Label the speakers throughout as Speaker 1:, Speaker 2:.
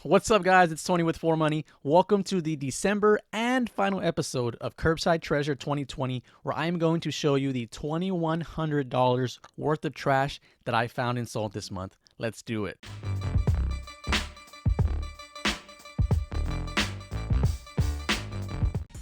Speaker 1: What's up, guys? It's Tony with 4Money. Welcome to the December and final episode of Curbside Treasure 2020, where I'm going to show you the $2,100 worth of trash that I found and sold this month. Let's do it.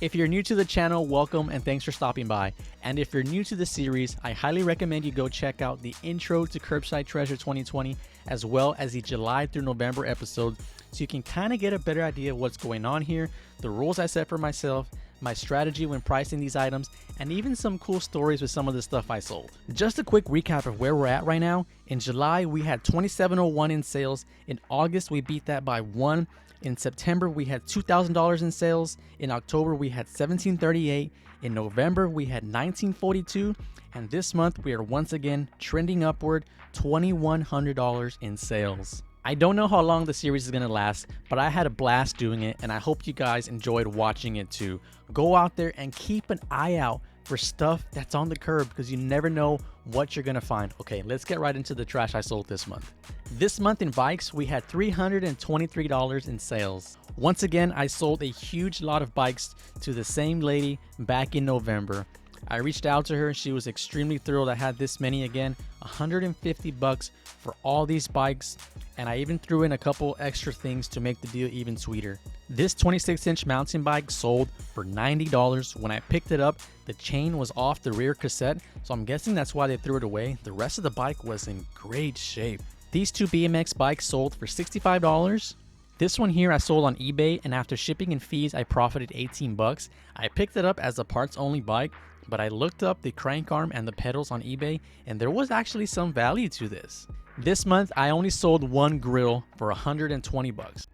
Speaker 1: If you're new to the channel, welcome and thanks for stopping by. And if you're new to the series, I highly recommend you go check out the intro to Curbside Treasure 2020, as well as the July through November episodes, so you can kind of get a better idea of what's going on here, the rules I set for myself, my strategy when pricing these items, and even some cool stories with some of the stuff I sold. Just a quick recap of where we're at right now. In July, we had $2,701 in sales. In August, we beat that by 1. In September, we had $2,000 in sales. In October, we had $1,738. In November, we had $1,942. And this month, we are once again trending upward, $2,100 in sales. I don't know how long the series is going to last, but I had a blast doing it, and I hope you guys enjoyed watching it too. Go out there and keep an eye out for stuff that's on the curb, because you never know what you're going to find. Okay, let's get right into the trash I sold this month. This month in bikes, we had $323 in sales. Once again, I sold a huge lot of bikes to the same lady back in November. I reached out to her and she was extremely thrilled I had this many again. $150 for all these bikes, and I even threw in a couple extra things to make the deal even sweeter. This 26-inch mountain bike sold for $90. When I picked it up, the chain was off the rear cassette, so I'm guessing that's why they threw it away. The rest of the bike was in great shape. These two BMX bikes sold for $65. This one here I sold on eBay, and after shipping and fees I profited $18. I picked it up as a parts only bike, but I looked up the crank arm and the pedals on eBay, and there was actually some value to this. This month I only sold one grill for $120.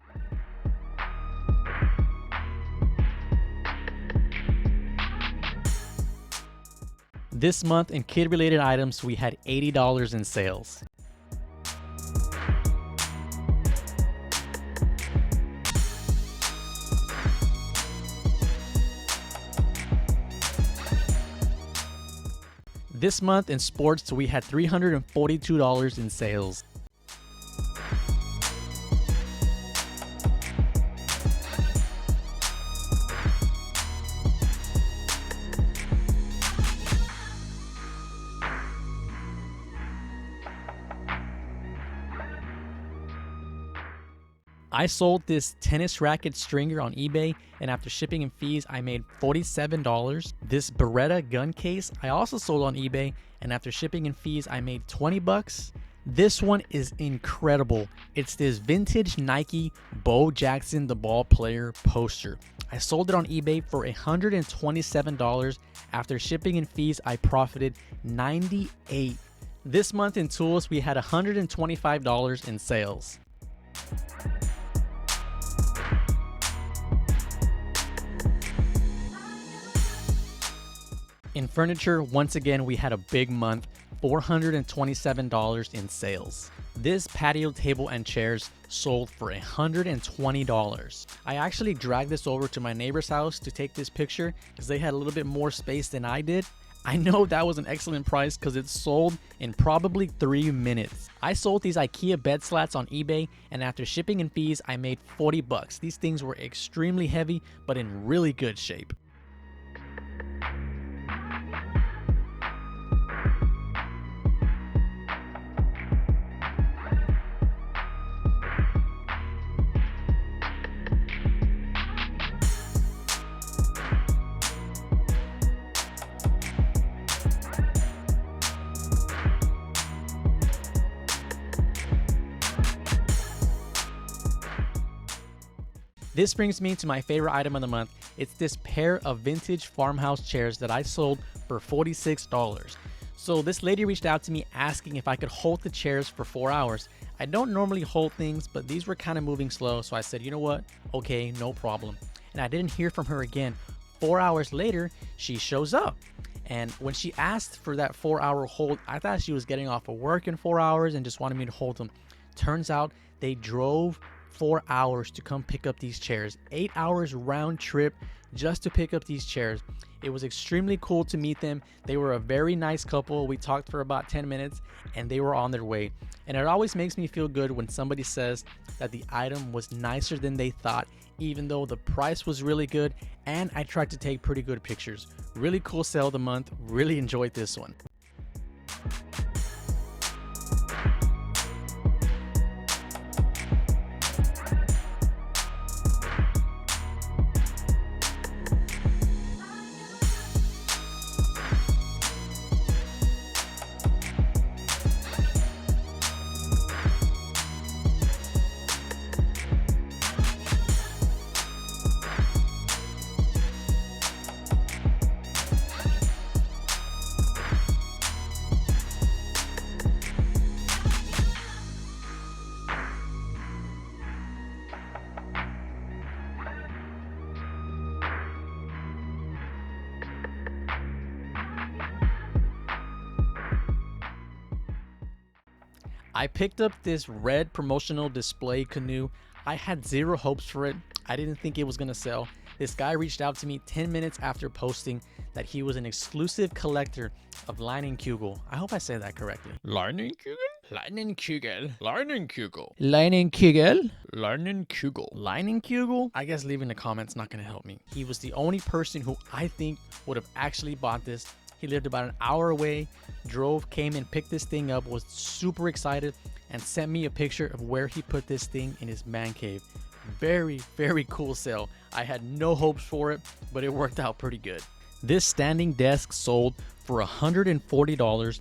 Speaker 1: This month in kid related items we had $80 in sales. This month in sports, we had $342 in sales. I sold this tennis racket stringer on eBay, and after shipping and fees, I made $47. This Beretta gun case, I also sold on eBay, and after shipping and fees, I made $20. This one is incredible. It's this vintage Nike Bo Jackson the ball player poster. I sold it on eBay for $127. After shipping and fees, I profited $98. This month in tools, we had $125 in sales. In furniture, once again, we had a big month, $427 in sales. This patio table and chairs sold for $120. I actually dragged this over to my neighbor's house to take this picture because they had a little bit more space than I did. I know that was an excellent price because it sold in probably 3 minutes. I sold these IKEA bed slats on eBay, and after shipping and fees, I made $40. These things were extremely heavy, but in really good shape. This brings me to my favorite item of the month. It's this pair of vintage farmhouse chairs that I sold for $46. So this lady reached out to me asking if I could hold the chairs for 4 hours. I don't normally hold things, but these were kind of moving slow, so I said, you know what? Okay, no problem. And I didn't hear from her again. 4 hours later, she shows up. And when she asked for that 4-hour hold, I thought she was getting off of work in 4 hours and just wanted me to hold them. Turns out they drove 4 hours to come pick up these chairs. 8 hours round trip just to pick up these chairs. It was extremely cool to meet them. They were a very nice couple. We talked for about 10 minutes and they were on their way. And it always makes me feel good when somebody says that the item was nicer than they thought, even though the price was really good and I tried to take pretty good pictures. Really cool sale of the month. Really enjoyed this one. I picked up this red promotional display canoe. I had zero hopes for it. I didn't think it was gonna sell. This guy reached out to me 10 minutes after posting that he was an exclusive collector of Leinenkugel. I hope I say that correctly.
Speaker 2: Leinenkugel? Leinenkugel. Leinenkugel.
Speaker 1: Leinenkugel?
Speaker 2: Leinenkugel.
Speaker 1: Leinenkugel? I guess leaving the comments not gonna help me. He was the only person who I think would have actually bought this. He lived about an hour away, drove, came and picked this thing up, was super excited, and sent me a picture of where he put this thing in his man cave. Very, very cool sale. I had no hopes for it, but it worked out pretty good. This standing desk sold for $140.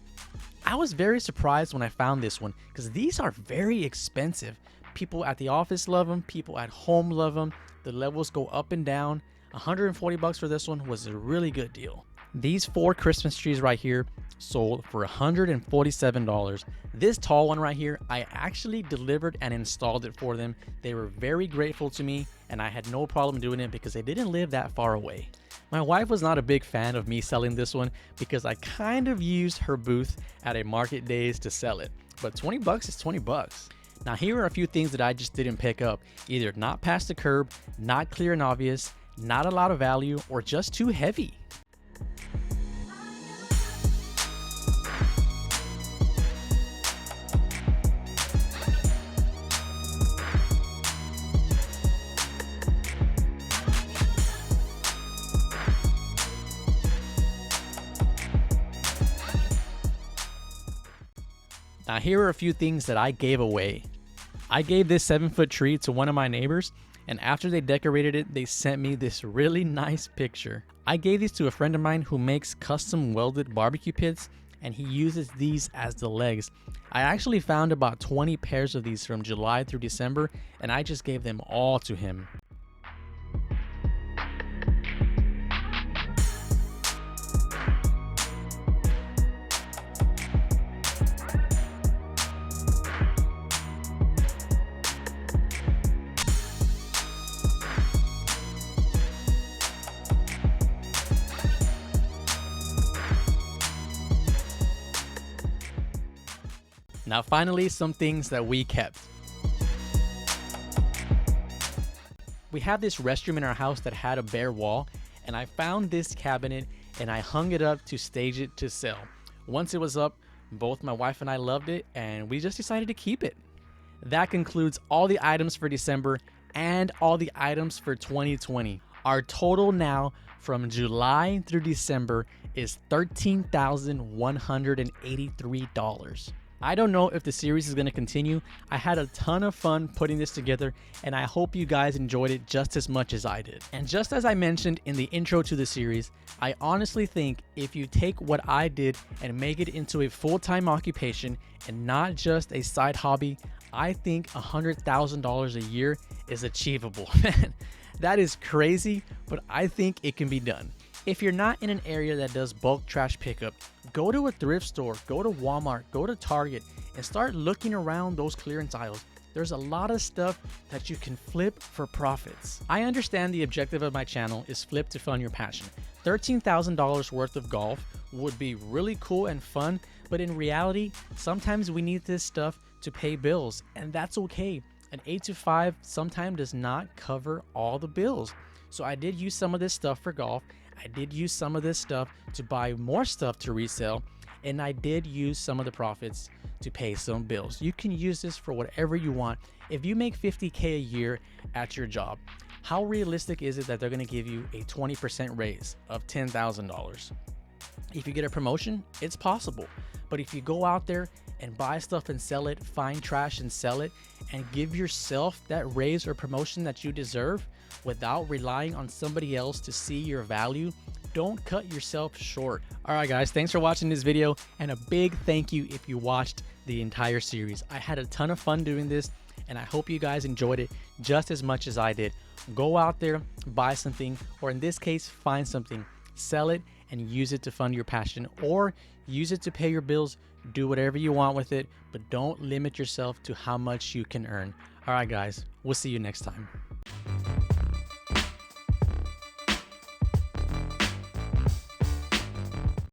Speaker 1: I was very surprised when I found this one because these are very expensive. People at the office love them, people at home love them. The levels go up and down. $140 for this one was a really good deal. These 4 Christmas trees right here sold for $147. This tall one right here, I actually delivered and installed it for them. They were very grateful to me and I had no problem doing it because they didn't live that far away. My wife was not a big fan of me selling this one because I kind of used her booth at a market days to sell it. But 20 bucks is 20 bucks. Now here are a few things that I just didn't pick up. Either not past the curb, not clear and obvious, not a lot of value, or just too heavy. Now here are a few things that I gave away. I gave this 7-foot tree to one of my neighbors, and after they decorated it, they sent me this really nice picture. I gave these to a friend of mine who makes custom welded barbecue pits, and he uses these as the legs. I actually found about 20 pairs of these from July through December, and I just gave them all to him. Now finally, some things that we kept. We have this restroom in our house that had a bare wall, and I found this cabinet and I hung it up to stage it to sell. Once it was up, both my wife and I loved it and we just decided to keep it. That concludes all the items for December and all the items for 2020. Our total now from July through December is $13,183. I don't know if the series is going to continue. I had a ton of fun putting this together and I hope you guys enjoyed it just as much as I did. And just as I mentioned in the intro to the series, I honestly think if you take what I did and make it into a full-time occupation and not just a side hobby, I think $100,000 a year is achievable. Man, that is crazy, but I think it can be done. If you're not in an area that does bulk trash pickup, go to a thrift store, go to Walmart, go to Target, and start looking around those clearance aisles. There's a lot of stuff that you can flip for profits. I understand the objective of my channel is flip to fund your passion. $13,000 worth of golf would be really cool and fun, but in reality, sometimes we need this stuff to pay bills, and that's okay. an 8 to 5 sometimes does not cover all the bills. So I did use some of this stuff for golf. I did use some of this stuff to buy more stuff to resell, and I did use some of the profits to pay some bills. You can use this for whatever you want. If you make $50K a year at your job, how realistic is it that they're going to give you a 20% raise of $10,000? If you get a promotion, it's possible. But if you go out there and buy stuff and sell it, find trash and sell it, and give yourself that raise or promotion that you deserve without relying on somebody else to see your value, don't cut yourself short. All right, guys, thanks for watching this video, and a big thank you if you watched the entire series. I had a ton of fun doing this, and I hope you guys enjoyed it just as much as I did. Go out there, buy something, or in this case, find something, sell it, and use it to fund your passion, or use it to pay your bills. Do whatever you want with it, but don't limit yourself to how much you can earn. All right, guys, we'll see you next time.